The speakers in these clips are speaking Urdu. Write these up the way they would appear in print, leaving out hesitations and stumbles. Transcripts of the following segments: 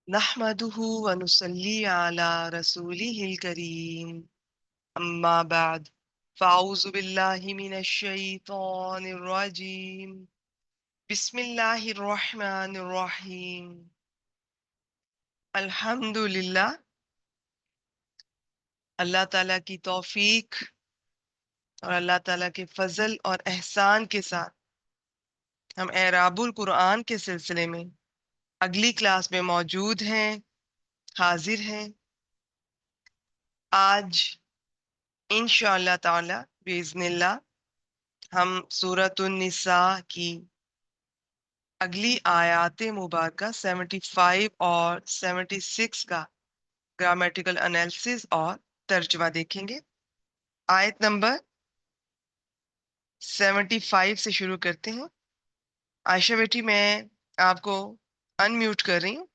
نحمده ونصلي على رسوله الكريم أما بعد فأعوذ بالله من الشيطان الرجيم بسم الله الرحمن الرحيم الحمد للہ اللہ تعالیٰ کی توفیق اور اللہ تعالیٰ کے فضل اور احسان کے ساتھ ہم اعراب القرآن کے سلسلے میں اگلی کلاس میں موجود ہیں، حاضر ہیں۔ آج انشاءاللہ تعالی باذن اللہ ہم سورۃ النساء کی اگلی آیات مبارکہ 75 اور 76 کا گرامیٹیکل انالیسس اور ترجمہ دیکھیں گے۔ آیت نمبر 75 سے شروع کرتے ہیں۔ عائشہ بیٹی میں آپ کو ان میوٹ کر رہی ہوں،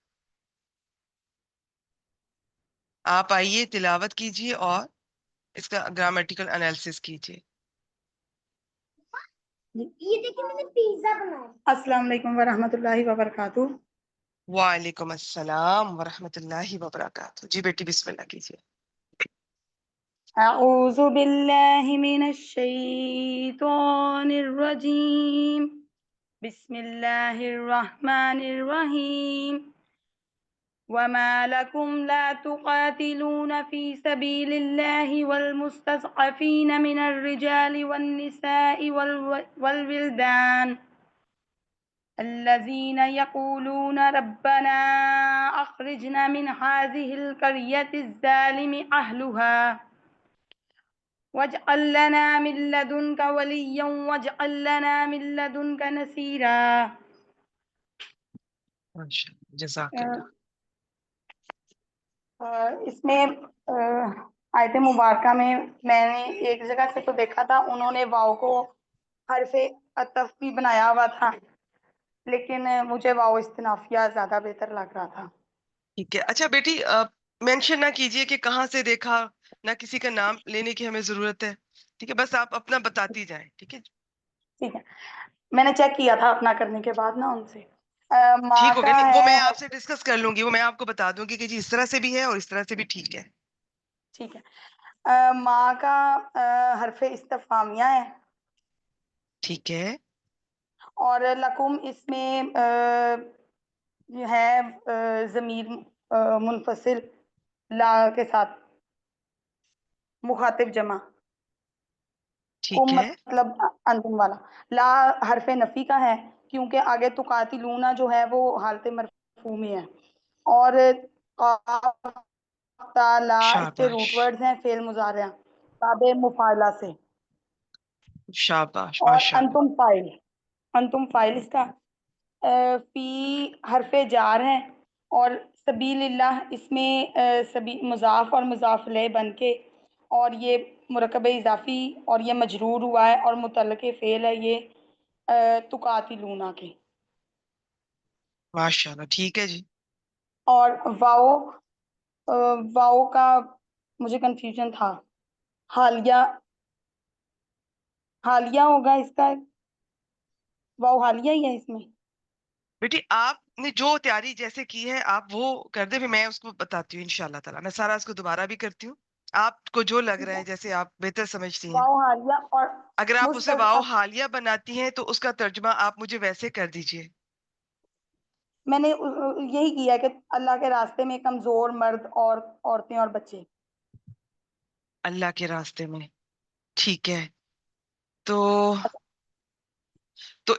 آپ آئیے تلاوت کیجیے اور اس کا گرامیٹیکل انالیسس کیجیے۔ یہ دیکھیں میں نے پیزا بنایا۔ السلام علیکم ورحمۃ اللہ وبرکاتہ۔ وعلیکم السلام ورحمۃ اللہ وبرکاتہ۔ جی بیٹی بسم اللہ کیجیے۔ اعوذ باللہ من الشیطان الرجیم، بسم اللہ الرحمن الرحیم۔ وما لكم لا تقاتلون في سبيل الله والمستضعفين من الرجال والنساء والولدان الذين يقولون ربنا أخرجنا من هذه القرية الظالم أهلها واجعل لنا من لدنك وليا واجعل لنا من لدنك نصيرا۔ جزاک اللہ۔ اس میں آیت مبارکہ میں نے ایک جگہ سے تو دیکھا تھا انہوں نے واو کو حرف عطف بھی بنایا ہوا تھا، لیکن مجھے واو استنافیہ زیادہ بہتر لگ رہا تھا۔ ٹھیک ہے، اچھا بیٹی مینشن نہ کیجئے کہ کہاں سے دیکھا، نہ کسی کا نام لینے کی ہمیں ضرورت ہے، ٹھیک ہے، بس آپ اپنا بتاتی جائیں، ٹھیک ہے؟ ٹھیک ہے، میں نے چیک کیا تھا اپنا کرنے کے بعد نا ان سے۔ ماں ٹھیک ہو گیا، کا نہیں وہ ہے، میں آپ سے ڈسکس کر لوں گی، وہ میں آپ کو بتا دوں گی کہ جی اس طرح سے بھی ہے اور اس طرح سے بھی ٹھیک ہے۔ ٹھیک ہے، ماں کا حرف استفہامیہ ہے، ٹھیک ہے، اور لکم اس میں ہے ضمیر منفصل لا کے ساتھ مخاطب جمع، کم ٹھیک ہے، مطلب انتم والا۔ لا حرف نفی کا ہے کیونکہ آگے تقاتلون جو ہے وہ حالت مرفوع میں ہے، اور قاف تا لا اس کے شاباش روٹ ورڈز ہیں فعل مضارع تابع مفاعلہ سے، شاباش اور ماشاء اللہ۔ انتم فائل اس کا فی حرف جار ہے، اور سبیل اللہ اس میں مضاف اور مضاف الیہ بن کے، اور یہ مرکب اضافی اور یہ مجرور ہوا ہے، اور متعلق فعل ہے یہ تقاتلون کے، ماشاء اللہ ٹھیک ہے جی۔ اور واؤ کا مجھے کنفیوژن تھا، حالیہ ہوگا اس کا، واؤ حالیہ ہی ہے اس میں۔ بیٹی آپ نے جو تیاری جیسے کی ہے آپ وہ کر دیں، پھر میں اس کو بتاتی ہوں انشاءاللہ تعالیٰ، میں سارا اس کو دوبارہ بھی کرتی ہوں، آپ کو جو لگ رہا ہے جیسے آپ بہتر سمجھتی ہیں۔ واؤ حالیہ اور اگر آپ اسے واو مستضعف، حالیہ بناتی ہیں تو اس کا ترجمہ آپ مجھے ویسے کر دیجئے۔ میں نے یہی کیا کہ اللہ کے راستے میں کمزور مرد اور عورتیں اور بچے۔ اللہ کے راستے میں، ٹھیک ہے، تو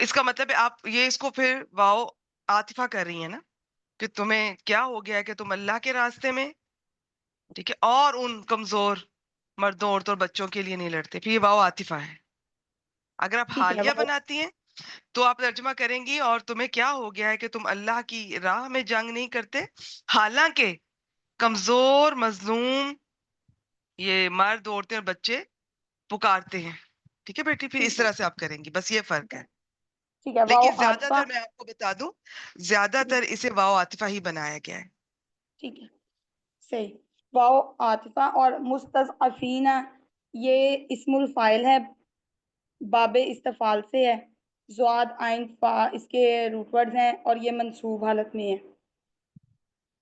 اس کا مطلب ہے آپ یہ اس کو پھر واو عاطفہ کر رہی ہیں نا، کہ تمہیں کیا ہو گیا ہے کہ تم اللہ کے راستے میں، ٹھیک ہے، اور ان کمزور مردوں عورتوں اور بچوں کے لیے نہیں لڑتے، پھر یہ واو عاطفہ ہے۔ اگر آپ ٹھیک ہے، حالیہ بناتی ہیں تو آپ ترجمہ کریں گی اور تمہیں کیا ہو گیا ہے کہ تم اللہ کی راہ میں جنگ نہیں کرتے، حالانکہ کمزور مظلوم یہ مرد عورتیں اور بچے پکارتے ہیں، ٹھیک ہے بیٹی، پھر اس ٹھیک ہے، طرح سے آپ کریں گی، بس یہ فرق ہے۔ ٹھیک ہے، واؤ لیکن زیادہ عاطفہ، تر میں آپ کو بتا دوں، زیادہ تر اسے واو عاطفہ ہی بنایا گیا ہے۔ ٹھیک ہے، صحیح، واؤ عاطفہ، اور مستضعفین یہ اسم الفاعل ہے، باب استفعال سے ہے، زواد عین فا اس کے روٹ ورڈز ہیں، اور یہ منصوب حالت میں ہے۔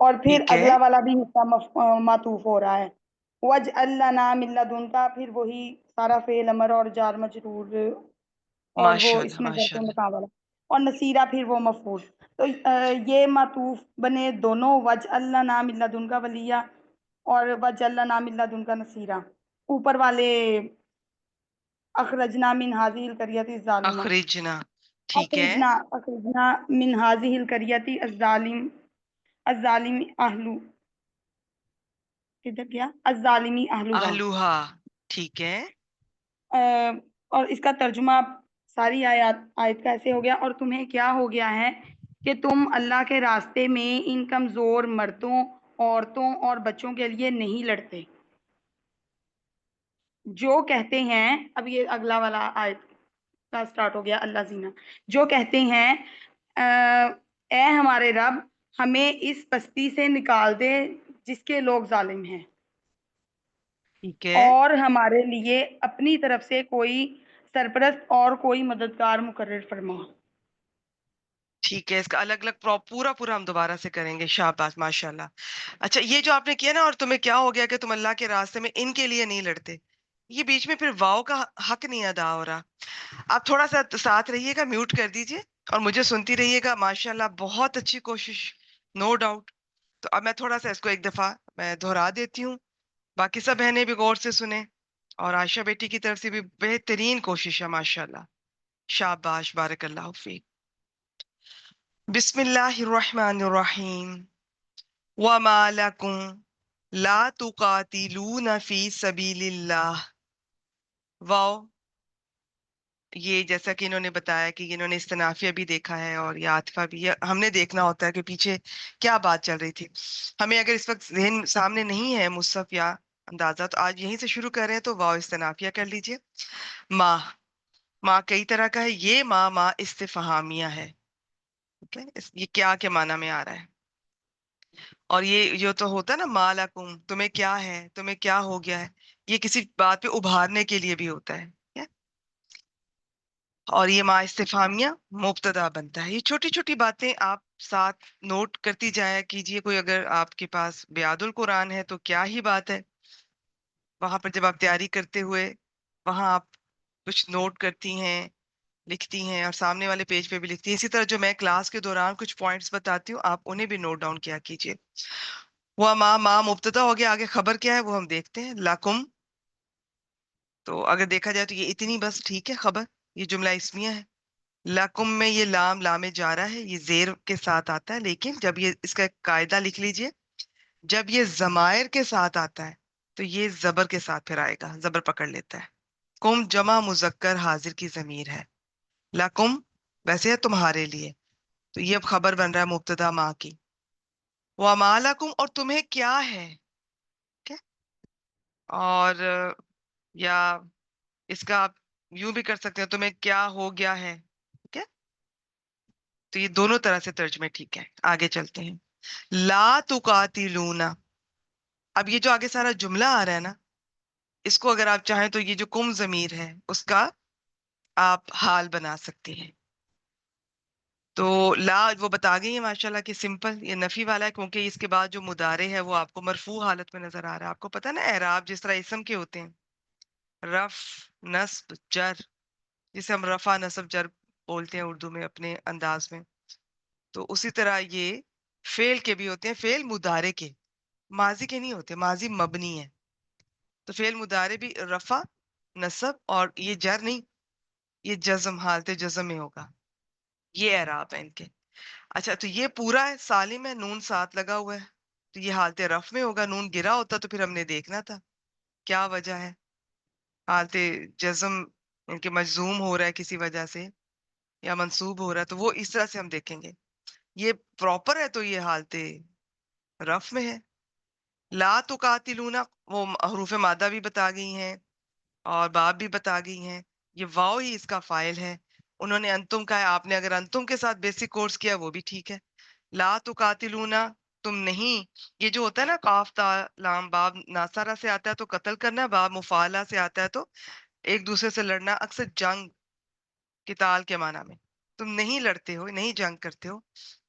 اور پھر ٹھیک ہے. اگلا والا بھی حصہ معطوف ہو رہا ہے. وج اللہ نام اللہ دن کا پھر وہی سارا فعل امر اور جار مجرور اور وہ ماشاء اللہ اس میں ماشاء ظرف اللہ. مقام والا اور نصیرہ پھر وہ مفعول. تو یہ معطوف بنے دونوں وج اللہ نام اللہ دن کا ولیہ اور وج اللہ نام اللہ دن کا نصیرہ. اوپر والے اخرجنا من هذه القرية الظالمة. اخرجنا. ٹھیک ہے. اخرجنا من هذه القرية الظالم اہلو. کدھر گیا؟ الظالمی اہلوہا. اہلوہا. ٹھیک ہے. اور اس کا ترجمہ ساری آیت کا ایسے ہو گیا، اور تمہیں کیا ہو گیا ہے کہ تم اللہ کے راستے میں ان کمزور مردوں، عورتوں اور بچوں کے لیے نہیں لڑتے جو کہتے ہیں. اب یہ اگلا والا آیت کا سٹارٹ ہو گیا. اللہ زینہ جو کہتے ہیں اے ہمارے رب ہمیں اس بستی سے نکال دے جس کے لوگ ظالم ہیں، ٹھیک ہے. اور ہمارے لیے اپنی طرف سے کوئی سرپرست اور کوئی مددگار مقرر فرما. ٹھیک ہے. اس کا الگ الگ پورا پورا ہم دوبارہ سے کریں گے. شاباش ماشاء اللہ. اچھا یہ جو آپ نے کیا نا، اور تمہیں کیا ہو گیا کہ تم اللہ کے راستے میں ان کے لیے نہیں لڑتے، یہ بیچ میں پھر واؤ کا حق نہیں ادا ہو رہا. آپ تھوڑا سا ساتھ رہیے گا، میوٹ کر دیجئے اور مجھے سنتی رہیے گا. ماشاء اللہ بہت اچھی کوشش، نو ڈاؤٹ. تو اب میں تھوڑا سا اس کو ایک دفعہ میں دہرا دیتی ہوں، باقی سب بہنیں بھی غور سے سنیں. اور عائشہ بیٹی کی طرف سے بھی بہترین کوشش ہے. ماشاء اللہ شاباش، بارک اللہ فیک. بسم اللہ الرحمن الرحیم. وما لکم لا تقاتلون فی سبیل اللہ. واو، یہ جیسا کہ انہوں نے بتایا کہ انہوں نے استنافیہ بھی دیکھا ہے اور یہ عاطفہ بھی. ہم نے دیکھنا ہوتا ہے کہ پیچھے کیا بات چل رہی تھی. ہمیں اگر اس وقت ذہن سامنے نہیں ہے مصحف یا اندازہ، تو آج یہیں سے شروع کر رہے ہیں. تو واو استنافیہ کر لیجئے. ماں، ماں کئی طرح کا ہے. یہ ماں استفہامیہ ہے. ٹھیک ہے، یہ کیا کے معنی میں آ رہا ہے. اور یہ جو تو ہوتا ہے نا مالکم، تمہیں کیا ہے، تمہیں کیا ہو گیا ہے، یہ کسی بات پہ ابھارنے کے لیے بھی ہوتا ہے. ٹھیک ہے؟ اور یہ ما استفہامیہ مبتدا بنتا ہے. یہ چھوٹی چھوٹی باتیں آپ ساتھ نوٹ کرتی جایا کیجئے. کوئی اگر آپ کے پاس بیاد القرآن ہے تو کیا ہی بات ہے، وہاں پر جب آپ تیاری کرتے ہوئے وہاں آپ کچھ نوٹ کرتی ہیں، لکھتی ہیں اور سامنے والے پیج پہ بھی لکھتی ہیں. اسی طرح جو میں کلاس کے دوران کچھ پوائنٹس بتاتی ہوں، آپ انہیں بھی نوٹ ڈاؤن کیا کیجئے. وہ ماں مبتدا ہو گیا. آگے خبر کیا ہے وہ ہم دیکھتے ہیں. لاکم، تو اگر دیکھا جائے تو یہ اتنی بس ٹھیک ہے خبر. یہ جملہ اسمیہ ہے. لاکم میں یہ لام جارہ ہے، یہ زیر کے ساتھ آتا ہے. لیکن جب یہ اس کا ایک قاعدہ لکھ لیجئے، جب یہ ضمائر کے ساتھ آتا ہے تو یہ زبر کے ساتھ پھر آئے گا، زبر پکڑ لیتا ہے. کم جمع مذکر حاضر کی ضمیر ہے. لکم ویسے ہے تمہارے لیے، تو یہ اب خبر بن رہا ہے مبتدا ماں کی. وما لکم، اور تمہیں کیا ہے. ٹھیک ہے؟ اور یا اس کا آپ یوں بھی کر سکتے ہیں، تمہیں کیا ہو گیا ہے. ٹھیک ہے، تو یہ دونوں طرح سے ترجمے ٹھیک ہے. آگے چلتے ہیں. لا تقاتلون، اب یہ جو آگے سارا جملہ آ رہا ہے نا، اس کو اگر آپ چاہیں تو یہ جو کم ضمیر ہے اس کا آپ حال بنا سکتے ہیں. تو لا وہ بتا گئی ہے ماشاءاللہ کہ سمپل یہ نفی والا ہے، کیونکہ اس کے بعد جو مضارع ہے وہ آپ کو مرفوع حالت میں نظر آ رہا ہے. آپ کو پتا نا اعراب جس طرح اسم کے ہوتے ہیں، رف، نصب، جر، جسے ہم رفع نصب جر بولتے ہیں اردو میں اپنے انداز میں، تو اسی طرح یہ فعل کے بھی ہوتے ہیں. فعل مضارع کے، ماضی کے نہیں ہوتے. ماضی مبنی ہے، تو فعل مضارع بھی رفع، نصب اور یہ جر نہیں، یہ جزم، حالت جزم میں ہوگا. یہ اعراب ہے ان کے. اچھا تو یہ پورا ہے، سالم ہے، نون ساتھ لگا ہوا ہے، تو یہ حالت رف میں ہوگا. نون گرا ہوتا تو پھر ہم نے دیکھنا تھا کیا وجہ ہے. حالت جزم ان کے مجزوم ہو رہا ہے کسی وجہ سے یا منصوب ہو رہا ہے، تو وہ اس طرح سے ہم دیکھیں گے. یہ پراپر ہے تو یہ حالت رف میں ہے. لا تقاتلون، وہ حروف مادہ بھی بتا گئی ہیں اور باب بھی بتا گئی ہیں. یہ واو ہی اس کا فاعل ہے. انہوں نے انتم کا ہے، آپ نے اگر انتم کے ساتھ بیسک کورس کیا وہ بھی ٹھیک ہے. لا تقاتلون، تم نہیں. یہ جو ہوتا ہے نا قاف تا لام باب ناصرہ سے آتا ہے تو قتل کرنا، باب مفعلہ سے آتا ہے تو ایک دوسرے سے لڑنا، اکثر جنگ قتال کے معنی میں. تم نہیں لڑتے ہو، نہیں جنگ کرتے ہو.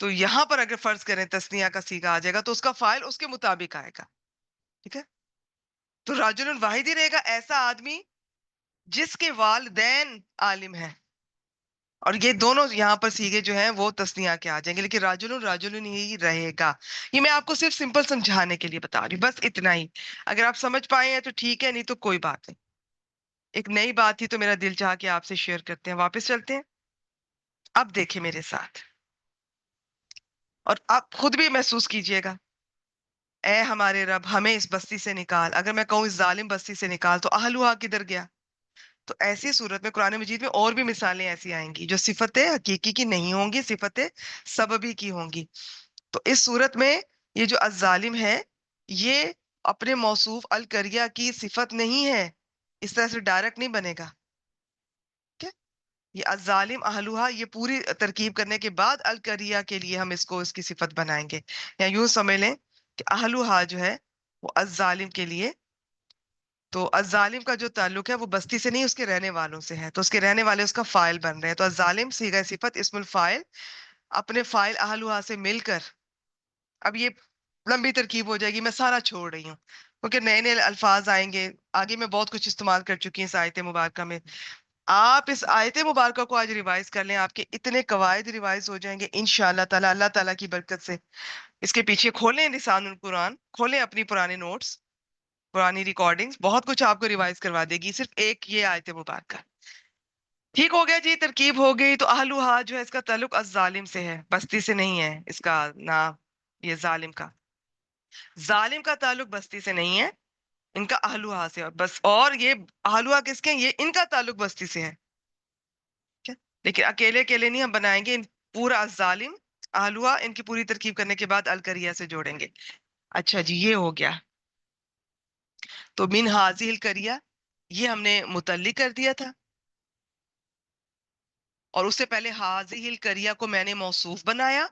تو یہاں پر اگر فرض کریں تسنیہ کا سیغہ آ جائے گا تو اس کا فاعل اس کے مطابق آئے گا. ٹھیک ہے. تو راجل واحد ہی رہے گا، ایسا آدمی جس کے والدین عالم ہیں. اور یہ دونوں یہاں پر سیگے جو ہیں وہ تسنیہ کے آ جائیں گے، لیکن راجل ہی رہے گا. یہ میں آپ کو صرف سمپل سمجھانے کے لیے بتا رہی ہوں، بس اتنا ہی. اگر آپ سمجھ پائے ہیں تو ٹھیک ہے، نہیں تو کوئی بات نہیں. ایک نئی بات تھی تو میرا دل چاہ کے آپ سے شیئر کرتے ہیں. واپس چلتے ہیں. اب دیکھیں میرے ساتھ اور آپ خود بھی محسوس کیجئے گا. اے ہمارے رب ہمیں اس بستی سے نکال. اگر میں کہوں اس ظالم بستی سے نکال تو اہلوہا کدھر گیا؟ تو ایسی صورت میں قرآن مجید میں اور بھی مثالیں ایسی آئیں گی جو صفت حقیقی کی نہیں ہوں گی، صفت سببی کی ہوں گی. تو اس صورت میں یہ جو الظالم ہے یہ اپنے موصوف القریہ کی صفت نہیں ہے، اس طرح سے ڈائریکٹ نہیں بنے گا. ٹھیک ہے؟ یہ الظالم اہلوہا یہ پوری ترکیب کرنے کے بعد القریہ کے لیے ہم اس کو اس کی صفت بنائیں گے. یا یوں سمجھ لیں کہ اہلوہا جو ہے وہ الظالم کے لیے، تو الظالم کا جو تعلق ہے وہ بستی سے نہیں اس کے رہنے والوں سے ہے، تو اس کے رہنے والے اس کا فاعل بن رہے ہیں. تو الظالم صیغہ صفت اسم الفاعل اپنے فاعل اہلوہا سے مل کر، اب یہ لمبی ترکیب ہو جائے گی، میں سارا چھوڑ رہی ہوں کیونکہ نئے نئے الفاظ آئیں گے آگے. میں بہت کچھ استعمال کر چکی ہوں اس آیت مبارکہ میں. آپ اس آیت مبارکہ کو آج ریوائز کر لیں، آپ کے اتنے قواعد ریوائز ہو جائیں گے انشاءاللہ تعالی، اللہ تعالیٰ کی برکت سے. اس کے پیچھے کھولیں لسان القرآن، کھولیں اپنی پرانے نوٹس، پرانی ریکارڈنگز، بہت کچھ آپ کو ریوائز کروا دے گی صرف ایک یہ آیت مبارکہ. ٹھیک ہو گیا جی، ترکیب ہو گئی. تو اہلوہا جو ہے اس کا تعلق الظالم سے ہے، بستی سے نہیں ہے. اس کا نام یہ ظالم کا تعلق بستی سے نہیں ہے، ان کا اہلوہا سے بس. اور یہ اہلوہا کس کے ہیں؟ یہ ان کا تعلق بستی سے ہے. ٹھیک ہے؟ لیکن اکیلے اکیلے نہیں ہم بنائیں گے، پورا الظالم اہلوہا ان کی پوری ترکیب کرنے کے بعد القریہ سے جوڑیں گے. اچھا جی، یہ ہو گیا. تو من حاضی القریہ یہ ہم نے متعلق کر دیا تھا، اور اس سے پہلے حاضی القریہ کو میں نے موصوف بنایا.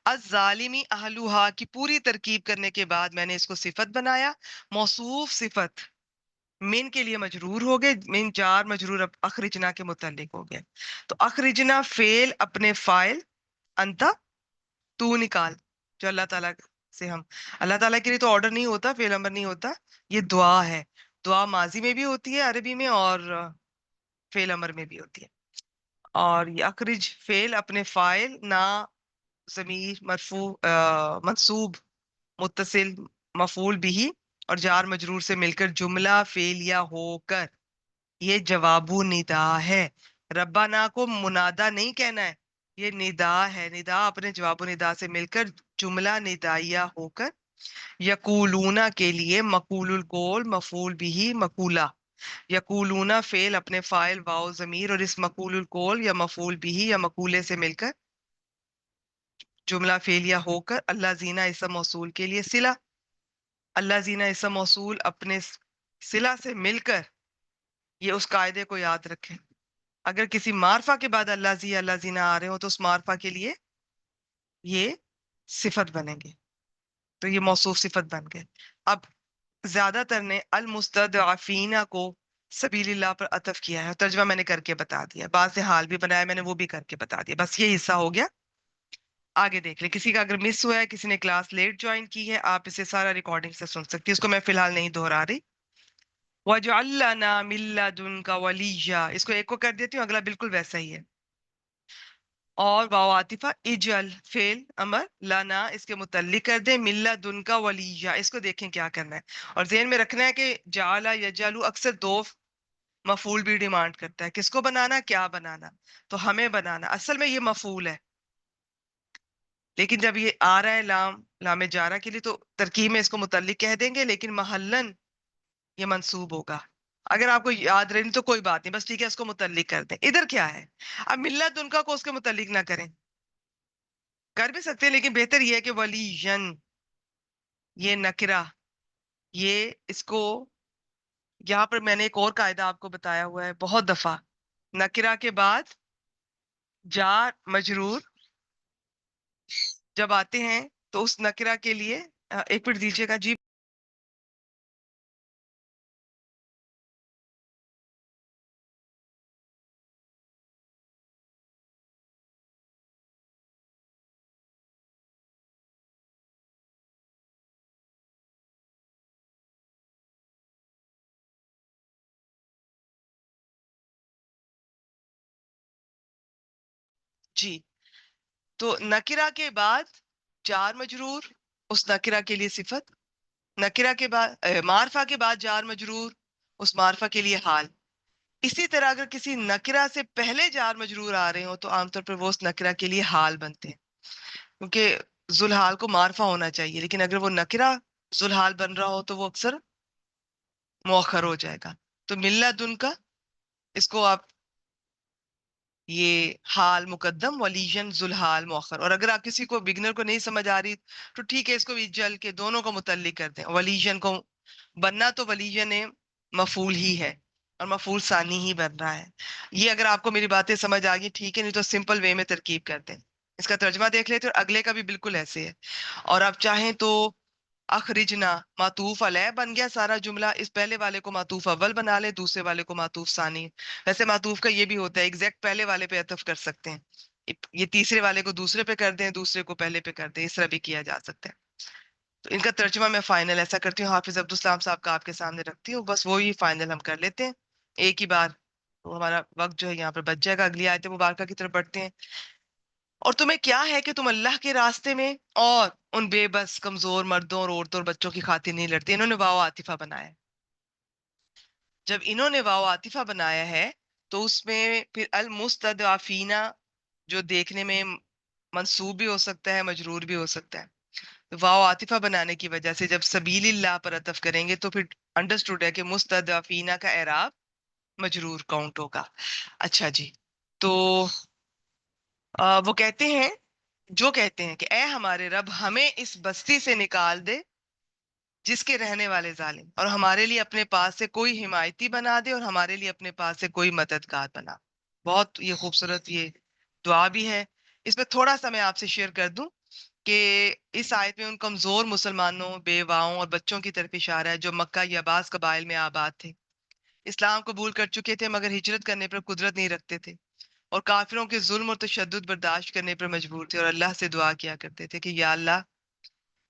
الظالمی اہلوہا کی پوری ترکیب کرنے کے بعد میں نے اس کو صفت بنایا. موصوف صفت من کے لیے مجرور ہو گئے، من جار مجرور اب اخرجنا کے متعلق ہو گئے. تو اخرجنا فعل اپنے فاعل انتا تو نکال، جو اللہ تعالیٰ سے ہم، اللہ تعالیٰ کے لیے تو آرڈر نہیں ہوتا، فعل امر نہیں ہوتا، یہ دعا ہے. دعا ماضی میں بھی ہوتی ہے عربی میں اور فعل امر میں بھی ہوتی ہے. اور یہ اخرج فعل اپنے فاعل نا ضمیر مرفوع منصوب متصل مفعول بھی اور جار مجرور سے مل کر جملہ فعلیہ ہو کر یہ جواب ندا ہے. ربنا کو منادا نہیں کہنا ہے، یہ ندا ہے. ندا اپنے جواب ندا سے مل کر جملہ ندائیہ ہو کر یقولون کے لیے مقول القول مفعول بھی مقولہ. یقولون فعل اپنے فاعل واو ضمیر اور اس مقول القول یا مفعول بھی یا مقولے سے مل کر جملہ فعلیہ ہو کر اللہ زینہ اسم موصول کے لیے صلہ. اللہ زینہ اسم موصول اپنے صلہ سے مل کر، یہ اس قاعدے کو یاد رکھیں، اگر کسی معرفہ کے بعد اللہ زی اللہ زینہ آ رہے ہو تو اس معرفہ کے لیے یہ صفت بنیں گے، تو یہ موصوف صفت بن گئے. اب زیادہ تر نے المستضعفین کو سبیل اللہ پر عطف کیا ہے، ترجمہ میں نے کر کے بتا دیا، بعض سے حال بھی بنایا میں نے، وہ بھی کر کے بتا دیا. بس یہ حصہ ہو گیا. آگے دیکھ لیں، کسی کا اگر مس ہوا ہے، کسی نے کلاس لیٹ جوائن کی ہے، آپ اسے سارا ریکارڈنگ سے سن سکتی، اس کو میں فی الحال نہیں دہرا رہی. وَاجْعَلْ لَنَا مِن لَّدُنْكَ وَلِيًّا، اس کو ایک کو کر دیتی ہوں، اگلا بالکل ویسا ہی ہے. اور واو عاطفہ اجل فعل امر لانا اس کے متعلق کر دیں من لدنک ولیہ. اس کو دیکھیں کیا کرنا ہے، اور ذہن میں رکھنا ہے کہ جعل یجعل اکثر دو مفعول بھی ڈیمانڈ کرتا ہے. کس کو بنانا، کیا بنانا؟ تو ہمیں بنانا. اصل میں یہ مفعول ہے، لیکن جب یہ آ رہا ہے لام جارہ کے لیے تو ترکیب میں اس کو متعلق کہہ دیں گے، لیکن محلن یہ منصوب ہوگا. اگر آپ کو یاد رہے تو کوئی بات نہیں، بس ٹھیک ہے اس کو متعلق کر دیں. ادھر کیا ہے، اب ملت ان کا کو اس کے متعلق نہ کریں، کر بھی سکتے ہیں لیکن بہتر یہ ہے کہ ولی یہ نکرہ، یہ اس کو یہاں پر میں نے ایک اور قاعدہ آپ کو بتایا ہوا ہے بہت دفعہ، نکرہ کے بعد جار مجرور جب آتے ہیں تو اس نکرہ کے لیے ایک منٹ دیجیے گا جی. جی تو نکرہ کے بعد جار مجرور، اس نکرہ کے لیے صفت، نکرہ کے بعد معرفہ کے بعد جار مجرور، اس معرفہ کے لیے حال. اسی طرح اگر کسی نکرہ سے پہلے جار مجرور آ رہے ہوں تو عام طور پر وہ اس نکرہ کے لیے حال بنتے ہیں، کیونکہ ذوالحال کو معرفہ ہونا چاہیے، لیکن اگر وہ نکرہ ذوالحال بن رہا ہو تو وہ اکثر مؤخر ہو جائے گا. تو ملت ان کا، اس کو آپ یہ حال مقدم، ولیجن ذوالحال مؤخر. اور اگر آپ کسی کو بگنر کو نہیں سمجھ آ رہی تو ٹھیک ہے، اس کو بھی جل کے دونوں کو متعلق کر دیں. ولیجن کو بننا تو ولیجن مفعول ہی ہے اور مفعول ثانی ہی بن رہا ہے. یہ اگر آپ کو میری باتیں سمجھ آ گئی ٹھیک ہے، نہیں تو سمپل وے میں ترکیب کر دیں. اس کا ترجمہ دیکھ لیتے اور اگلے کا بھی بالکل ایسے ہے. اور آپ چاہیں تو اخرجنا معطوف علیہ بن گیا سارا جملہ، اس پہلے والے کو معطوف اول بنا لے، دوسرے والے کو معطوف ثانی. ویسے معطوف کا یہ بھی ہوتا ہے ایگزیکٹ پہلے والے پہ عطف کر سکتے ہیں، یہ تیسرے والے کو دوسرے پہ کر دیں، دوسرے کو پہلے پہ کر دیں، اس طرح بھی کیا جا سکتا ہے. تو ان کا ترجمہ میں فائنل ایسا کرتی ہوں، حافظ عبدالسلام صاحب کا آپ کے سامنے رکھتی ہوں، بس وہی فائنل ہم کر لیتے ہیں ایک ہی بار. تو ہمارا وقت جو ہے یہاں پر بچ جائے گا. اگلی آیت مبارکہ کی طرف بڑھتے ہیں. اور تمہیں کیا ہے کہ تم اللہ کے راستے میں اور ان بے بس کمزور مردوں اور عورتوں اور بچوں کی خاطر نہیں لڑتے. انہوں نے واو عاطفہ بنایا ہے. جب انہوں نے واو عاطفہ بنایا ہے تو اس میں پھر المستضعفین جو دیکھنے میں منصوب بھی ہو سکتا ہے، مجرور بھی ہو سکتا ہے. واو عاطفہ بنانے کی وجہ سے جب سبیل اللہ پر عطف کریں گے تو پھر انڈرسٹوڈ ہے کہ مستضعفین کا اعراب مجرور کاؤنٹ ہوگا. اچھا جی، تو وہ کہتے ہیں، جو کہتے ہیں کہ اے ہمارے رب ہمیں اس بستی سے نکال دے جس کے رہنے والے ظالم، اور ہمارے لیے اپنے پاس سے کوئی حمایتی بنا دے اور ہمارے لیے اپنے پاس سے کوئی مددگار بنا. بہت یہ خوبصورت یہ دعا بھی ہے. اس میں تھوڑا سا میں آپ سے شیئر کر دوں کہ اس آیت میں ان کمزور مسلمانوں، بیواؤں اور بچوں کی طرف اشارہ ہے جو مکہ یا بعض قبائل میں آباد تھے، اسلام قبول کر چکے تھے مگر ہجرت کرنے پر قدرت نہیں رکھتے تھے اور کافروں کے ظلم اور تشدد برداشت کرنے پر مجبور تھے، اور اللہ سے دعا کیا کرتے تھے کہ یا اللہ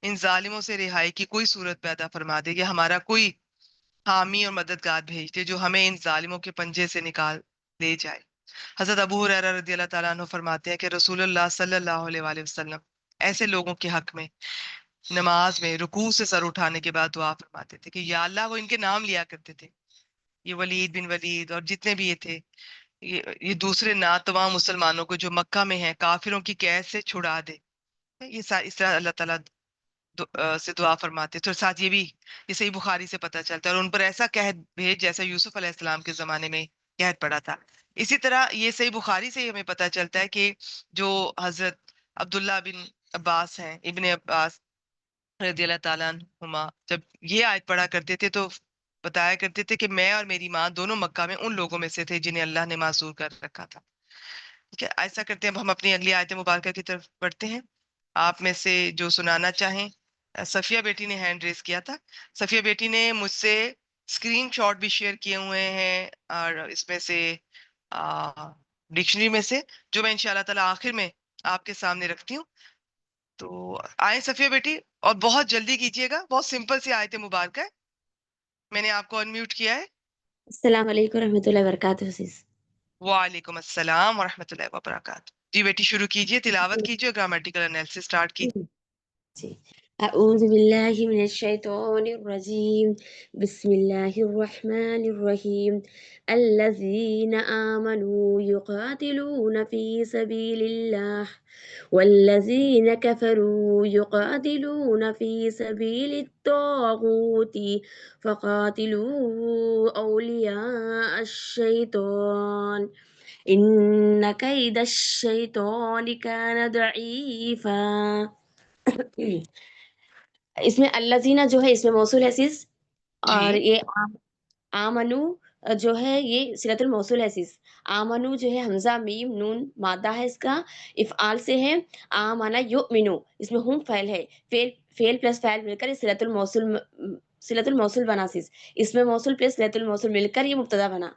ان ظالموں سے رہائی کی کوئی صورت پیدا فرما دے یا ہمارا کوئی حامی اور مددگار بھیج دے جو ہمیں ان ظالموں کے پنجے سے نکال لے جائے. حضرت ابو ہریرہ رضی اللہ تعالیٰ عنہ فرماتے ہیں کہ رسول اللہ صلی اللہ علیہ وآلہ وسلم ایسے لوگوں کے حق میں نماز میں رکوع سے سر اٹھانے کے بعد دعا فرماتے تھے کہ یا اللہ، وہ ان کے نام لیا کرتے تھے، یہ ولید بن ولید اور جتنے بھی یہ تھے، یہ دوسرے ناتواں مسلمانوں کو جو مکہ میں ہیں کافروں کی قید سے چھڑا دے. یہ اس طرح اللہ تعالیٰ سے دعا فرماتے تھے. اور ساتھ یہ صحیح بخاری سے پتہ چلتا ہے، اور ان پر ایسا قحط بھیج جیسا یوسف علیہ السلام کے زمانے میں قحط پڑا تھا. اسی طرح یہ صحیح بخاری سے ہمیں پتہ چلتا ہے کہ جو حضرت عبداللہ بن عباس ہیں، ابن عباس رضی اللہ تعالیٰ عنہما، جب یہ آیت پڑھا کرتے تھے تو بتایا کرتے تھے کہ میں اور میری ماں دونوں مکہ میں ان لوگوں میں سے تھے جنہیں اللہ نے معذور کر رکھا تھا. ٹھیک ہے، ایسا کرتے ہیں. اب ہم اپنی اگلی آیت مبارکہ کی طرف بڑھتے ہیں. آپ میں سے جو سنانا چاہیں. صفیہ بیٹی نے ہینڈ ریز کیا تھا. صفیہ بیٹی نے مجھ سے اسکرین شاٹ بھی شیئر کیے ہوئے ہیں، اور اس میں سے ڈکشنری میں سے، جو میں انشاءاللہ تعالی آخر میں آپ کے سامنے رکھتی ہوں. تو آئیں صفیہ بیٹی، اور بہت جلدی کیجیے گا، بہت سمپل سی آیت مبارکہ ہے. میں نے آپ کو انمیوٹ کیا ہے. السلام علیکم ورحمۃ اللہ وبرکاتہ. وعلیکم السلام ورحمۃ اللہ وبرکاتہ. جی بیٹی شروع کیجیے، تلاوت کیجیے، گرامیٹیکل انالیسس سٹارٹ کیجیے. جی، اعوذ باللہ من الشیطان الرجیم، بسم اللہ الرحمن الرحیم. الذین آمنوا یقاتلون فی سبیل اللہ والذین کفروا یقاتلون فی سبیل الطاغوت فقاتلوا اولیاء الشیطان ان کید الشیطان کان ضعیفا. اس میں الذین جو ہے اس میں موصول ہے سیز، اور جی یہ آمنو جو ہے یہ صلۃ الموصول ہے سیز. آمنو جو ہے حمزہ میم نون مادہ ہے، اس کا افعال سے ہے. آمنا یؤمنو، اس میں ہم فعل ہے، فعل پلس فاعل مل کر صلۃ الموصول بنا سیز. اس میں موصول پلس صلۃ الموصول مل کر یہ مبتدا بنا.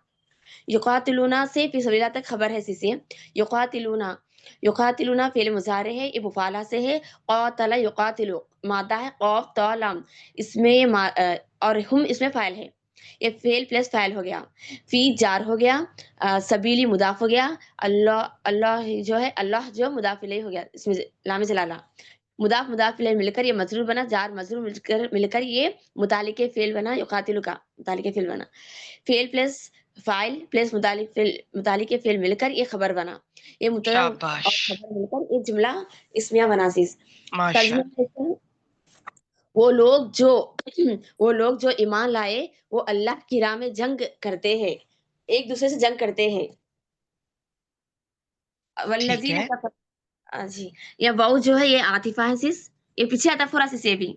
یقاتلونا سے فی سبیل اللہ تک خبر ہے سے. یقاتلونا، یقاتلونا فعل مضارع ہے، یہ مفعلہ سے ہے. قاتل یقاتلو مادہ ہے، قاف تا لام، اس میں اور ہم اس میں فاعل ہے. یہ فعل پلس فاعل ہو گیا. فی جار ہو گیا, سبیلی مضاف ہو گیا, اللہ اللہ جو ہے اللہ جو مضاف الیہ ہو گیا, اس میں لام جلالہ. مضاف الیہ مل کر یہ مجرور بنا, جار مجرور مل کر یہ متعلق فعل بنا, یقاتل کا متعلق فعل بنا. فعل پلس فاعل پلس متعلق فعل مل کر یہ خبر بنا. یہ مبتدا شاباش. اور خبر مل کر یہ جملہ اسمیہ بنا. عزیز ماشاء ترجمہ ہے وہ لوگ جو وہ لوگ جو ایمان لائے وہ اللہ کی راہ میں جنگ کرتے ہیں, ایک دوسرے سے جنگ کرتے ہیں. ٹھیک والذین ہے. جی, یہ واؤ جو ہے یہ عاطفہ ہے سیس, یہ پیچھے آتا پورا سے بھی,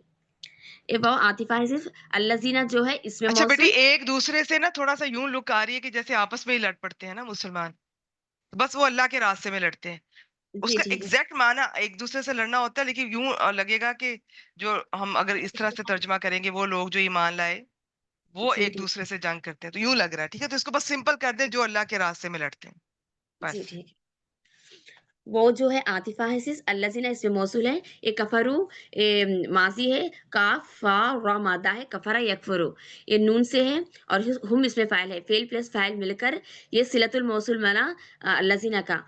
یہ واؤ عاطفہ ہے صرف. الذین جو ہے اس میں اچھا بیٹی, موصول. ایک دوسرے سے نا تھوڑا سا یوں لک آ رہی ہے کہ جیسے آپس میں ہی لڑ پڑتے ہیں نا مسلمان, بس وہ اللہ کے راستے میں لڑتے ہیں. اس جی کا ٹھیک ہے, ایگزیکٹ معنی ایک دوسرے سے لڑنا ہوتا ہے, لیکن یوں لگے گا کہ جو ہم اگر اس طرح سے ترجمہ کریں گے وہ لوگ جو ایمان لائے وہ جی ایک ٹھیک, دوسرے سے جنگ کرتے ہیں, تو یوں لگ رہا ہے. ٹھیک ہے, تو اس کو بس سمپل کر دیں, جو اللہ کے راستے میں لڑتے ہیں جی بس. ٹھیک ہے. وہ جو ہے عاطفہ ہے صرف, الذین اس میں موصول ہے. یہ کفرو ماضی ہے, کاف فا را مادہ ہے, کفرا یکفرو یہ نون سے ہے, اور ہم اس میں فاعل ہے. فعل پلس فاعل مل کر یہ صلۃ الموصول بنا الذین کا,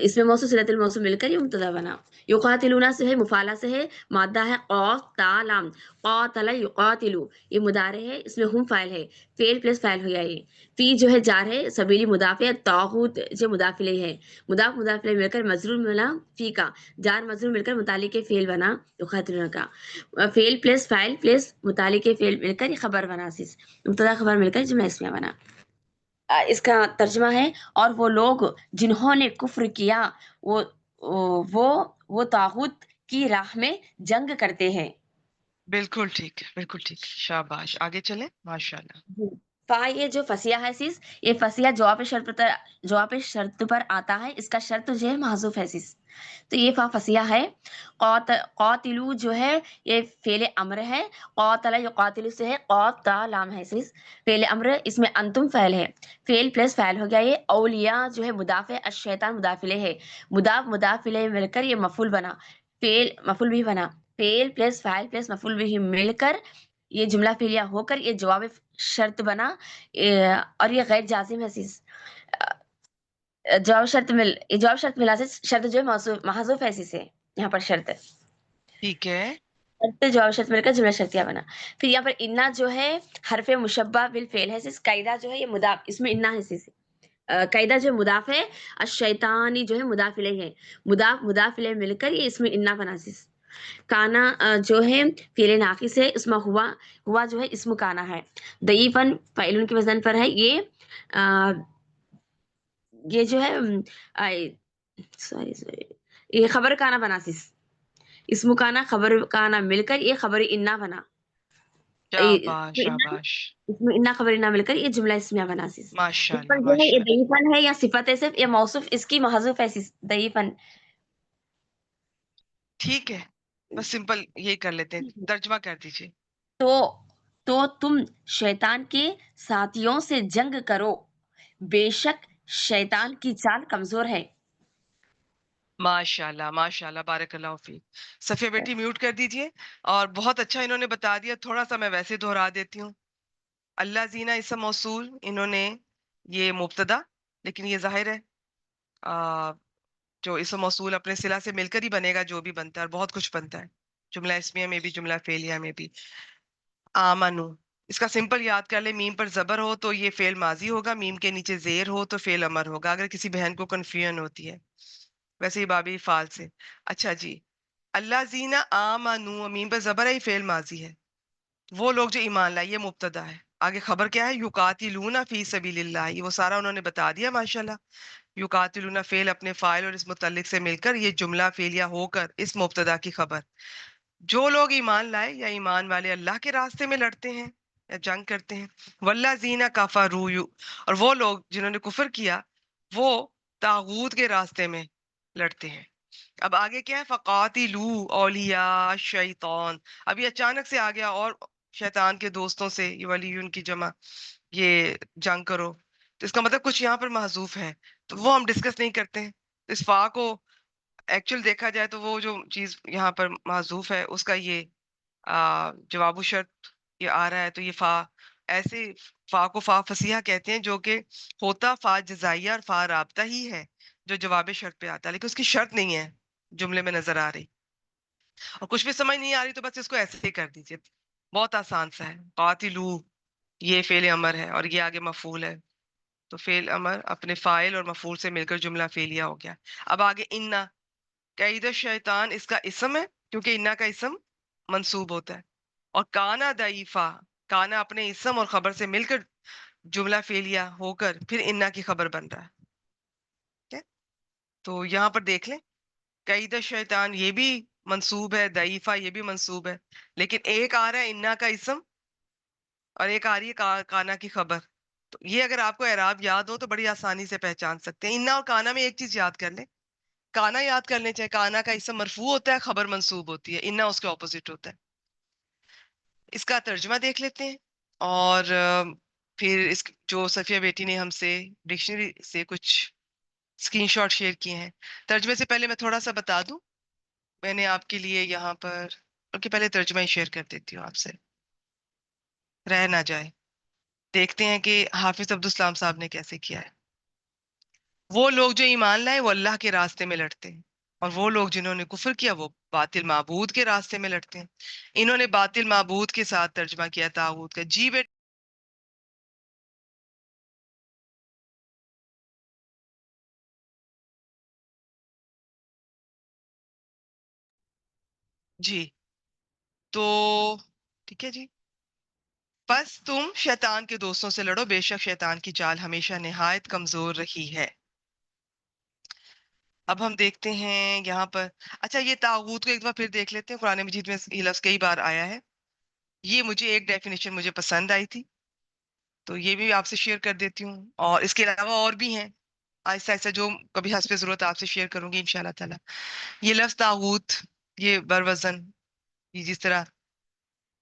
اس میں موصول صلۃ الموصول مل کر یہ مبتدا بنا. یقاتلون سے ہے, مفعلہ سے ہے, مادہ ہے قاف تا لام, قاتل یقاتلو یہ مضارع ہے, اس میں ہم فاعل ہے. فعل پلس فاعل ہو گیا یہ. فی جو ہے جار ہے, سبیلی مضاف ہے, طاغوت جو مضاف الیہ ہے, مضاف الیہ مل کر مجرور ملا فی کا, جار مجرور مل کر متعلق فعل بنا یقاتلون کا. فعل پلس فاعل پلس متعلق فعل مل کر یہ خبر بنا, مبتدا خبر مل کر جملہ اسمیہ بنا. اس کا ترجمہ ہے اور وہ لوگ جنہوں نے کفر کیا وہ وہ طاغوت کی راہ میں جنگ کرتے ہیں. بالکل ٹھیک, بالکل ٹھیک, شاباش. آگے چلیں. ماشاء اللہ. فا یہ جو فصیح ہے سیس, یہ فصیح جواب شرط پر آتا ہے, اس کا شرط جو ہے محذوف ہے سیس, تو یہ فا فصیح ہے. قاتلو جو ہے یہ فعل امر ہے, قاتل یقاتلو سے ہے, قاتا لام ہے سیس, فعل امر, اس میں انتم فعل ہے. فعل پلس فعل ہو گیا یہ. اولیاء جو ہے مضاف ہے, الشیطان مضاف الیہ ہے, مضاف الیہ مل کر یہ مفعول بنا, فعل مفعول بھی بنا. فعل پلس فاعل پلس مفعول بھی مل کر یہ جملہ فعلیہ ہو کر یہ جواب شرط بنا, اور یہ غیر جازم ہے سیس. جواب شرط ملا سے شرط جو ہے محذوف ہے سے یہاں پر شرط ٹھیک ہے. جواب شرط مل کر جملہ شرطیہ بنا. پھر یہاں پر انا جو ہے حرف مشبہ بالفعل ہے سیس, قاعدہ جو ہے یہ مضاف, اس میں انا ہے سیس, قاعدہ جو مضاف ہے, الشیطانی جو ہے مضاف الیہ ہے, مضاف الیہ مل کر یہ اس میں انا بنا سیس. کانا جو ہے فعل ناقص ہے, اس میں ہوا جو ہے اسم کانا ہے. ضعیفاً فاعل کے وزن پر ہے, یہ جو ہے سوری یہ خبر کانا بنا سیس, اسم کانا خبر کانا مل کر یہ خبر انا بنا. شاباش شاباش. اس میں انا خبر انا مل کر یہ جملہ اسمیہ بنا سیس. ماشاء اس اللہ پر جو ہے یہ ماشاء اللہ. ضعیفاً ہے یا صفت ہے صرف, یہ موصوف اس کی محذوف ہے سیس, ضعیفاً. ٹھیک ہے, بس سمپل یہی کر لیتے ہیں, ترجمہ کر دیجیے. تو تم شیطان کے ساتھیوں سے جنگ کرو, بے شک شیطان کی چال کمزور ہے. ماشاء اللہ ماشاء اللہ, بارک اللہ فیک. صفیہ بیٹی میوٹ کر دیجیے. اور بہت اچھا انہوں نے بتا دیا, تھوڑا سا میں ویسے دہرا دیتی ہوں. اللہ زینہ اسم موصول, انہوں نے یہ مبتدا, لیکن یہ ظاہر ہے جو اسم موصول اپنے صلہ سے مل کر ہی بنے گا, جو بھی بنتا ہے, اور بہت کچھ بنتا ہے, جملہ اسمیہ میں بھی جملہ فعلیہ میں بھی. آمنو, اس کا سمپل یاد کر لیں, میم پر زبر ہو تو یہ فعل ماضی ہوگا, میم کے نیچے زیر ہو تو فعل امر ہوگا, اگر کسی بہن کو کنفیوژن ہوتی ہے. ویسے ہی بابی فال سے. اچھا جی, اللہ زینہ آمنو, میم پر زبر ہے, یہ فعل ماضی ہے. وہ لوگ جو ایمان لائے, یہ مبتدا ہے. آگے خبر کیا ہے؟ یقاتلون فی سبیل اللہ, یہ وہ سارا انہوں نے بتا دیا ماشاءاللہ. یقاتلون فعل اپنے فاعل اور اس متعلق سے مل کر یہ جملہ فعلیہ ہو کر اس مبتدا کی خبر. جو لوگ ایمان لائے یا ایمان والے اللہ کے راستے میں لڑتے ہیں یا جنگ کرتے ہیں. والذین کفروا, اور وہ لوگ جنہوں نے کفر کیا وہ طاغوت کے راستے میں لڑتے ہیں. اب آگے کیا ہے؟ فقاتلوا اولیاء الشیطان. اب یہ اچانک سے آ گیا, اور شیطان کے دوستوں سے, یہ ولیون کی جمع, یہ جنگ کرو. تو اس کا مطلب کچھ یہاں پر محذوف ہے, تو وہ ہم ڈسکس نہیں کرتے ہیں. اس فا کو ایکچوئل دیکھا جائے تو وہ جو چیز یہاں پر محذوف ہے اس کا یہ جواب و شرط یہ آ رہا ہے, تو یہ فا ایسے فا کو فا فصیحہ کہتے ہیں جو کہ ہوتا فا جزائیہ اور فا رابطہ ہی ہے جو جواب شرط پہ آتا ہے، لیکن اس کی شرط نہیں ہے جملے میں نظر آ رہی، اور کچھ بھی سمجھ نہیں آ رہی تو بس اس کو ایسے ہی کر دیجیے، بہت آسان سا ہے. قاتلو یہ فعل امر ہے اور یہ آگے مفعول ہے، تو فعل امر اپنے فاعل اور مفعول سے مل کر جملہ فعلیہ ہو گیا. اب آگے انا، قید الشیطان اس کا اسم ہے کیونکہ انا کا اسم منصوب ہوتا ہے، اور کانا ضعیفہ، کانا اپنے اسم اور خبر سے مل کر جملہ فعلیہ ہو کر پھر انا کی خبر بن رہا ہے. ٹھیک ہے؟ تو یہاں پر دیکھ لیں، قید الشیطان یہ بھی منصوب ہے، ضعیفہ یہ بھی منصوب ہے، لیکن ایک آ رہا ہے انا کا اسم اور ایک آ رہی ہے کانا کی خبر. تو یہ اگر آپ کو اعراب یاد ہو تو بڑی آسانی سے پہچان سکتے ہیں. انا اور کانا میں ایک چیز یاد کر لیں، کانا یاد کر لیں، چاہے کانا کا اسم مرفوع ہوتا ہے، خبر منصوب ہوتی ہے، انا اس کے اپوزٹ ہوتا ہے. اس کا ترجمہ دیکھ لیتے ہیں، اور پھر اس جو صفیہ بیٹی نے ہم سے ڈکشنری سے کچھ اسکرین شاٹ شیئر کیے ہیں. ترجمے سے پہلے میں تھوڑا سا بتا دوں، میں نے آپ کے لیے یہاں پر کہ پہلے ترجمہ ہی شیئر کر دیتی ہوں آپ سے، رہ نہ جائے. دیکھتے ہیں کہ حافظ عبدالسلام صاحب نے کیسے کیا ہے. وہ لوگ جو ایمان لائے وہ اللہ کے راستے میں لڑتے ہیں، اور وہ لوگ جنہوں نے کفر کیا وہ باطل معبود کے راستے میں لڑتے ہیں. انہوں نے باطل معبود کے ساتھ ترجمہ کیا طاغوت کا. جی بیٹا جی، تو ٹھیک ہے جی. بس تم شیطان کے دوستوں سے لڑو، بے شک شیطان کی چال ہمیشہ نہایت کمزور رہی ہے. اب ہم دیکھتے ہیں یہاں پر، اچھا یہ طاغوت کو ایک دفعہ پھر دیکھ لیتے ہیں. قرآن مجید میں یہ لفظ کئی بار آیا ہے. یہ مجھے ایک ڈیفینیشن مجھے پسند آئی تھی تو یہ بھی آپ سے شیئر کر دیتی ہوں، اور اس کے علاوہ اور بھی ہیں آہستہ آہستہ جو کبھی حسب ضرورت آپ سے شیئر کروں گی انشاءاللہ تعالی. یہ لفظ طاغوت یہ بروزن، یہ جس طرح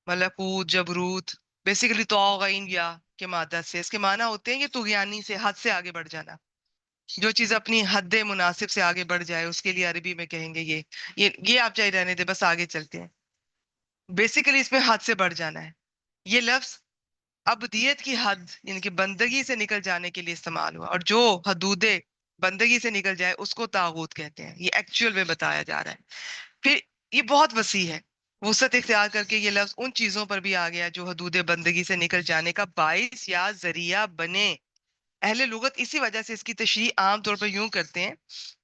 ملکوت، جبروت، بیسیکلی طاغین یا کے مادہ سے اس کے معنی ہوتے ہیں یہ طغیانی سے، حد سے آگے بڑھ جانا. جو چیز اپنی حد مناسب سے آگے بڑھ جائے اس کے لیے عربی میں کہیں گے یہ آپ چاہے رہنے دے، بس آگے چلتے ہیں. بیسیکلی اس میں حد سے بڑھ جانا ہے. یہ لفظ ابدیت کی حد یعنی کہ بندگی سے نکل جانے کے لیے استعمال ہوا، اور جو حدود بندگی سے نکل جائے اس کو طاغوت کہتے ہیں. یہ ایکچوئل میں بتایا جا رہا ہے. پھر یہ بہت وسیع ہے، وسعت اختیار کر کے یہ لفظ ان چیزوں پر بھی آ گیا جو حدود بندگی سے نکل جانے کا باعث یا ذریعہ بنے. اہل لغت اسی وجہ سے اس کی تشریح عام طور پر یوں کرتے ہیں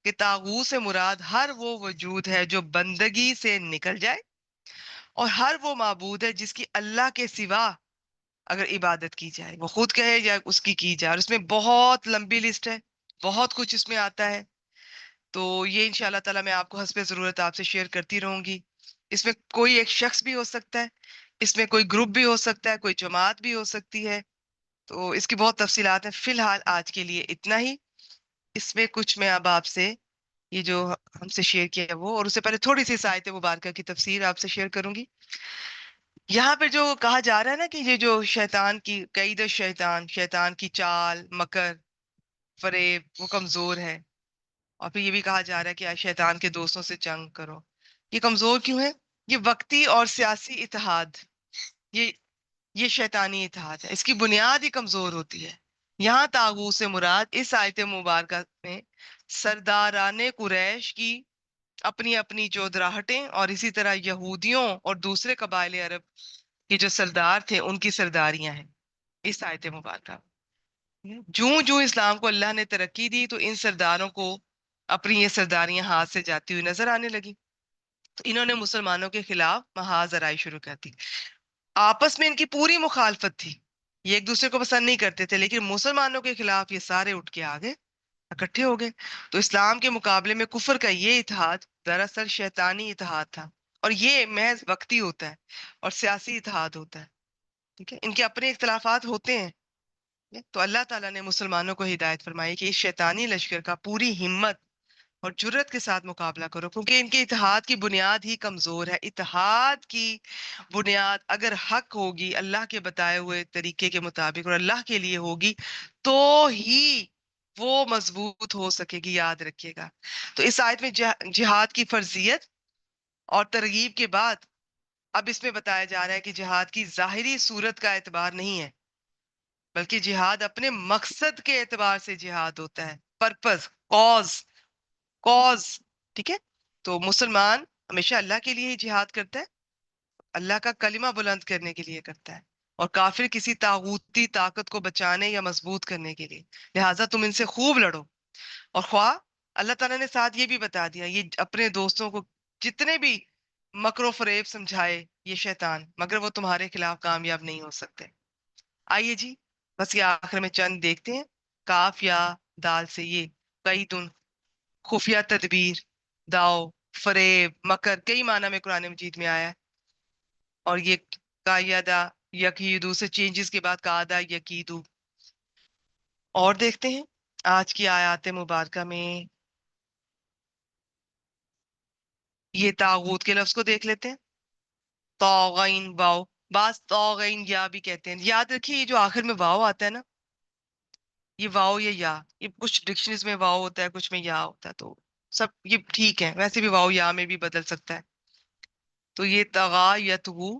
کہ طاغوت سے مراد ہر وہ وجود ہے جو بندگی سے نکل جائے، اور ہر وہ معبود ہے جس کی اللہ کے سوا اگر عبادت کی جائے، وہ خود کہے یا اس کی جائے. اور اس میں بہت لمبی لسٹ ہے، بہت کچھ اس میں آتا ہے. تو یہ انشاءاللہ تعالیٰ میں آپ کو حسب ضرورت آپ سے شیئر کرتی رہوں گی. اس میں کوئی ایک شخص بھی ہو سکتا ہے، اس میں کوئی گروپ بھی ہو سکتا ہے، کوئی جماعت بھی ہو سکتی ہے. تو اس کی بہت تفصیلات ہیں. فی الحال آج کے لیے اتنا ہی. اس میں کچھ میں اب آپ سے یہ جو ہم سے شیئر کیا ہے وہ، اور اس سے پہلے تھوڑی سی اس آیت مبارکہ کی تفسیر آپ سے شیئر کروں گی. یہاں پہ جو کہا جا رہا ہے نا کہ یہ جو شیطان کی قید شیطان، شیطان کی چال، مکر، فریب وہ کمزور ہے، اور پھر یہ بھی کہا جا رہا ہے کہ شیطان کے دوستوں سے جنگ کرو. یہ کمزور کیوں ہے؟ یہ وقتی اور سیاسی اتحاد، یہ یہ شیطانی اتحاد ہے، اس کی بنیاد ہی کمزور ہوتی ہے. یہاں طاغوت سے مراد اس آیت مبارکہ میں سرداران قریش کی اپنی اپنی چودراہٹیں، اور اسی طرح یہودیوں اور دوسرے قبائل عرب کے جو سردار تھے ان کی سرداریاں ہیں اس آیت مبارکہ. جوں جوں اسلام کو اللہ نے ترقی دی تو ان سرداروں کو اپنی یہ سرداریاں ہاتھ سے جاتی ہوئی نظر آنے لگی. تو انہوں نے مسلمانوں کے خلاف محاذ آرائی شروع کر دی. آپس میں ان کی پوری مخالفت تھی، یہ ایک دوسرے کو پسند نہیں کرتے تھے، لیکن مسلمانوں کے خلاف یہ سارے اٹھ کے آگے اکٹھے ہو گئے. تو اسلام کے مقابلے میں کفر کا یہ اتحاد دراصل شیطانی اتحاد تھا، اور یہ محض وقتی ہوتا ہے اور سیاسی اتحاد ہوتا ہے. ٹھیک ہے، ان کے اپنے اختلافات ہوتے ہیں. تو اللہ تعالیٰ نے مسلمانوں کو ہدایت فرمائی کہ اس شیطانی لشکر کا پوری ہمت اور جرت کے ساتھ مقابلہ کرو، کیونکہ ان کے اتحاد کی بنیاد ہی کمزور ہے. اتحاد کی بنیاد اگر حق ہوگی اللہ کے بتائے ہوئے طریقے کے مطابق اور اللہ کے لیے ہوگی تو ہی وہ مضبوط ہو سکے گی. یاد رکھیے گا. تو اس آیت میں جہاد کی فرضیت اور ترغیب کے بعد اب اس میں بتایا جا رہا ہے کہ جہاد کی ظاہری صورت کا اعتبار نہیں ہے، بلکہ جہاد اپنے مقصد کے اعتبار سے جہاد ہوتا ہے. Purpose, cause. ٹھیک ہے. تو مسلمان ہمیشہ اللہ کے لیے ہی جہاد کرتا ہے، اللہ کا کلمہ بلند کرنے کے لیے کرتا ہے، اور کافر کسی طاغوتی طاقت کو بچانے یا مضبوط کرنے کے لیے. لہٰذا تم ان سے خوب لڑو. اور خواہ اللہ تعالیٰ نے ساتھ یہ بھی بتا دیا، یہ اپنے دوستوں کو جتنے بھی مکر و فریب سمجھائے یہ شیطان، مگر وہ تمہارے خلاف کامیاب نہیں ہو سکتے. آئیے جی، بس یہ آخر میں چند دیکھتے ہیں. کاف یا دال سے یہ کئی دن، خفیہ تدبیر، داؤ، فریب، مکر، کئی معنی میں قرآن مجید میں آیا ہے. اور یہ قایدہ یقیدو سے چینجز کے بعد قاعدہ یقیدو. اور دیکھتے ہیں آج کی آیات مبارکہ میں یہ تاغوت کے لفظ کو دیکھ لیتے ہیں. طاغین واو، بعض طاغین یا بھی کہتے ہیں. یاد رکھیے یہ جو آخر میں واو آتا ہے نا، یہ واو یا یہ کچھ ڈکشنریز میں واو ہوتا ہے، کچھ میں یا ہوتا ہے، تو سب یہ ٹھیک ہے. ویسے بھی واو یا میں بھی بدل سکتا ہے. تو یہ طغا یتغو،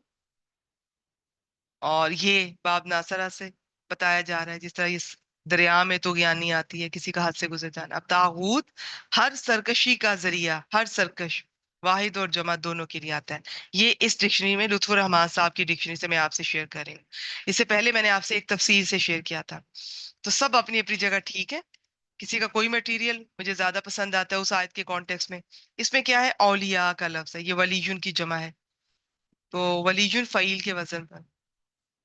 اور یہ باب ناصرہ سے بتایا جا رہا ہے جس طرح اس دریا میں تو گیانی آتی ہے، کسی کا حد سے گزر جانا. اب طاغوت ہر سرکشی کا ذریعہ، ہر سرکش، واحد اور جمع دونوں کے لیے آتا ہے. یہ اس ڈکشنری میں لطف الرحمان صاحب کی ڈکشنری سے میں آپ سے شیئر کر رہی ہوں. اس سے پہلے میں نے آپ سے ایک تفصیل سے شیئر کیا تھا. تو سب اپنی اپنی جگہ ٹھیک ہے. کسی کا کوئی میٹیریل مجھے زیادہ پسند آتا ہے اس آیت کے کانٹیکس میں. اس میں کیا ہے؟ اولیاء کا لفظ ہے، یہ ولیجن کی جمع ہے. تو ولیجن فعیل کے وزن پر،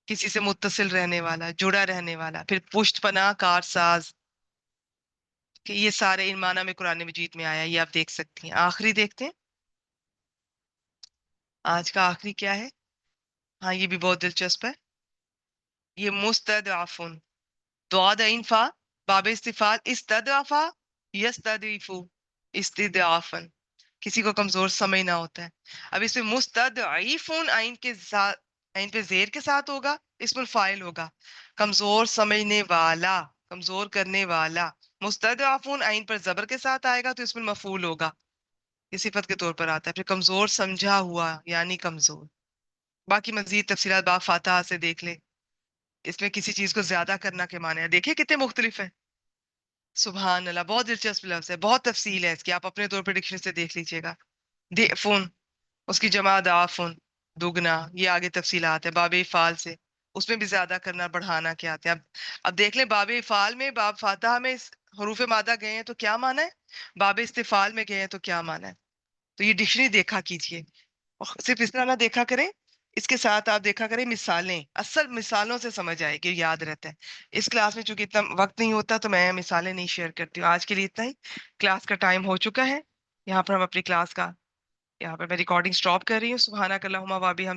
کسی سے متصل رہنے والا، جڑا رہنے والا. پھر پشت پناہ کار ساز، کہ یہ سارے ان معنی میں قرآن مجید میں آیا، یہ آپ دیکھ سکتی ہیں. آخری دیکھتے ہیں آج کا آخری کیا ہے. ہاں یہ بھی بہت دلچسپ ہے. یہ مستضعفون، دعاد انفا، باب استفال، استضعفا یستضعفو، استضعافن، کسی کو کمزور سمجھنا ہوتا ہے. اب اس میں مستضعفون عین کے ساتھ، عین پہ زیر کے ساتھ ہوگا، اسم الفاعل ہوگا. کمزور سمجھنے والا، کمزور کرنے والا. مستضعفون عین پر زبر کے ساتھ آئے گا تو اسم المفعول ہوگا، یہ صفت کے طور پر آتا ہے. پھر کمزور سمجھا ہوا یعنی کمزور. باقی مزید تفصیلات باب فاتحہ سے دیکھ لیں. اس میں کسی چیز کو زیادہ کرنا کے معنی ہے. دیکھیں کتنے مختلف ہیں. سبحان اللہ، بہت دلچسپ لفظ ہے، بہت تفصیل ہے اس کی. آپ اپنے طور پر ڈکشنری سے دیکھ لیجئے گا. ضعفون، اس کی جمع ضعفن، دگنا. یہ آگے تفصیلات ہے. باب افعال سے، اس میں بھی زیادہ کرنا بڑھانا کیا آتے ہیں. اب دیکھ لیں باب افعال میں، باب فاتحہ میں حروف مادہ گئے ہیں تو کیا معنی ہے، باب استفعال میں گئے ہیں تو کیا معنی ہے. تو یہ ڈکشنری دیکھا کیجئے. اور صرف اس طرح نہ دیکھا کریں، اس کے ساتھ آپ دیکھا کریں مثالیں. اصل مثالوں سے سمجھ آئے گی، یاد رہتا ہے. اس کلاس میں چونکہ اتنا وقت نہیں ہوتا تو میں مثالیں نہیں شیئر کرتی ہوں. آج کے لیے اتنا ہی. کلاس کا ٹائم ہو چکا ہے. یہاں پر ہم اپنی کلاس کا، یہاں پر میں ریکارڈنگ سٹاپ کر رہی ہوں. سبحانک اللہم و بحمدک